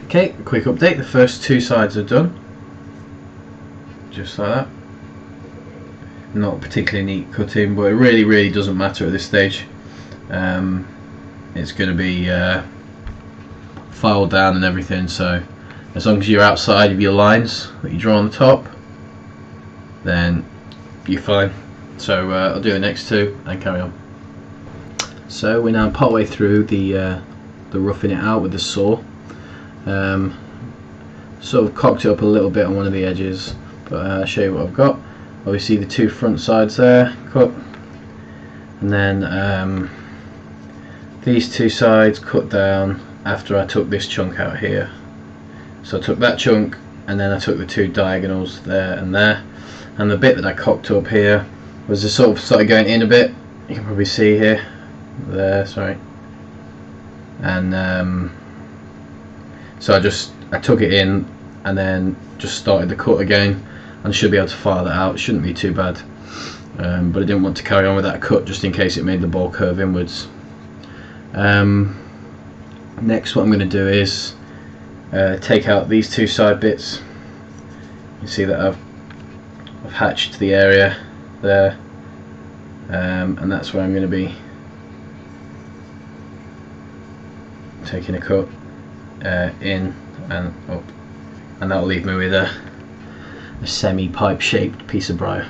Okay, quick update, the first two sides are done, just like that. Not particularly neat cutting, but it really doesn't matter at this stage. It's going to be filed down and everything, so as long as you're outside of your lines that you draw on the top, then you're fine. So I'll do the next two and carry on. So we're now partway through the roughing it out with the saw. Sort of cocked it up a little bit on one of the edges, but I'll show you what I've got. Obviously the two front sides there cut, and then these two sides cut down after I took this chunk out here. So I took that chunk and then I took the two diagonals there, and the bit that I cocked up here was just sort of started going in a bit. You can probably see here, there, sorry, and so I took it in and then just started the cut again, and I should be able to file that out. It shouldn't be too bad, but I didn't want to carry on with that cut just in case it made the ball curve inwards. Next what I'm going to do is take out these two side bits. You see that I've hatched the area there, and that's where I'm going to be taking a cut in and up, and that'll leave me with a semi-pipe shaped piece of briar.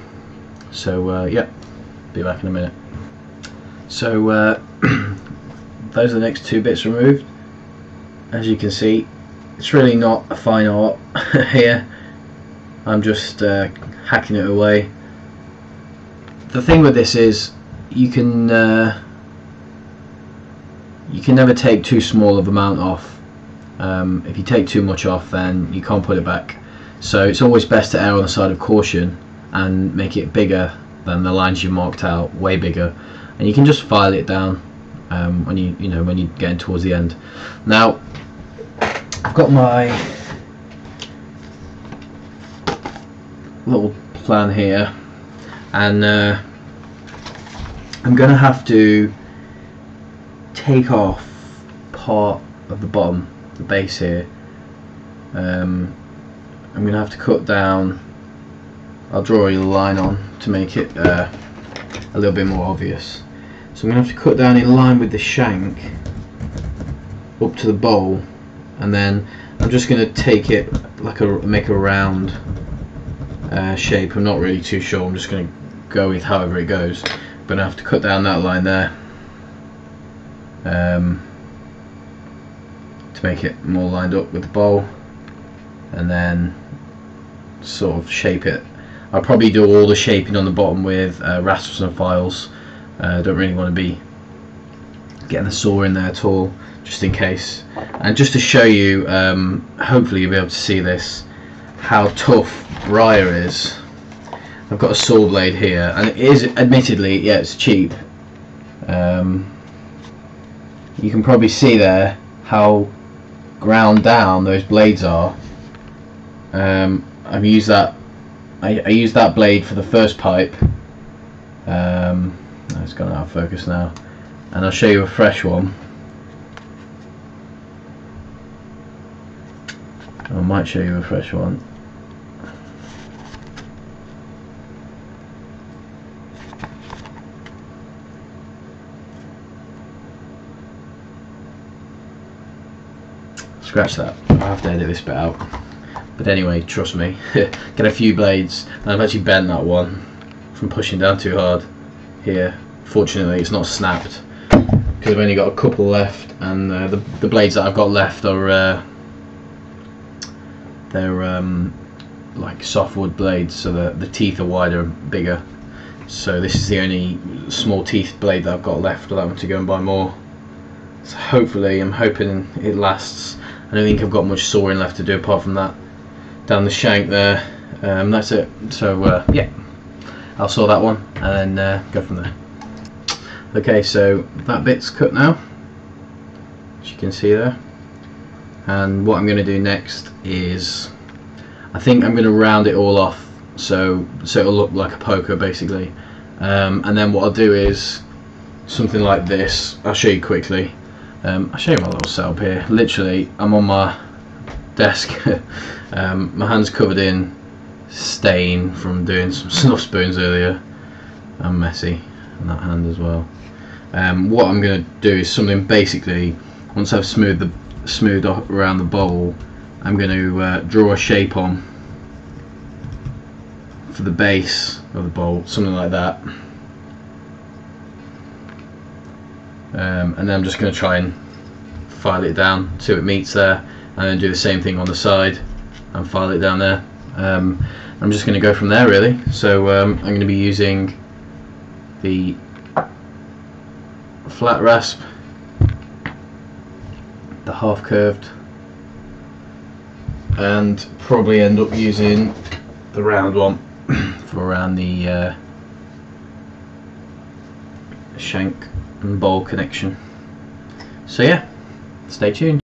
So yeah, be back in a minute. So those are the next two bits removed. As you can see, it's really not a fine art here. I'm just hacking it away. The thing with this is you can never take too small of amount off. If you take too much off, then you can't put it back. So it's always best to err on the side of caution and make it bigger than the lines you marked out, way bigger, and you can just file it down when when you're getting towards the end. Now I've got my little plan here, and I'm gonna have to take off part of the bottom, the base here. I'm gonna have to cut down. I'll draw a line on to make it a little bit more obvious. So I'm gonna have to cut down in line with the shank up to the bowl, and then I'm just gonna take it like make a round shape. I'm not really too sure. I'm just gonna go with however it goes. But I have to cut down that line there to make it more lined up with the bowl, and then sort of shape it. I'll probably do all the shaping on the bottom with rasps and files. I don't really want to be getting the saw in there at all, just in case. And just to show you, hopefully you'll be able to see this, how tough briar is. I've got a saw blade here, and it is admittedly, yeah, it's cheap. You can probably see there how ground down those blades are. I've used that. I used that blade for the first pipe. It's gone out of focus now, and I'll show you a fresh one. I might show you a fresh one. Scratch that. I'll have to edit this bit out. But anyway, trust me, get a few blades, and I've actually bent that one from pushing down too hard here. Fortunately it's not snapped, because I've only got a couple left, and the blades that I've got left are they're like softwood blades, so the teeth are wider and bigger. So this is the only small teeth blade that I've got left. I don't want to go and buy more. So hopefully, I'm hoping it lasts. I don't think I've got much sawing left to do apart from that down the shank there. That's it. So yeah, I'll saw that one and then go from there. Okay, so that bit's cut now, as you can see there. And what I'm going to do next is, I think I'm going to round it all off so it'll look like a poker basically. And then what I'll do is something like this. I'll show you quickly. I'll show you my little setup here. Literally, I'm on my desk. My hand's covered in stain from doing some snuff spoons earlier. I'm messy on that hand as well. What I'm going to do is something basically, once I've smoothed off around the bowl, I'm going to draw a shape on for the base of the bowl, something like that. And then I'm just going to try and file it down till it meets there, and then do the same thing on the side and file it down there. I'm just going to go from there really. So I'm going to be using the flat rasp, the half curved, and probably end up using the round one for around the shank and bowl connection. So yeah, stay tuned.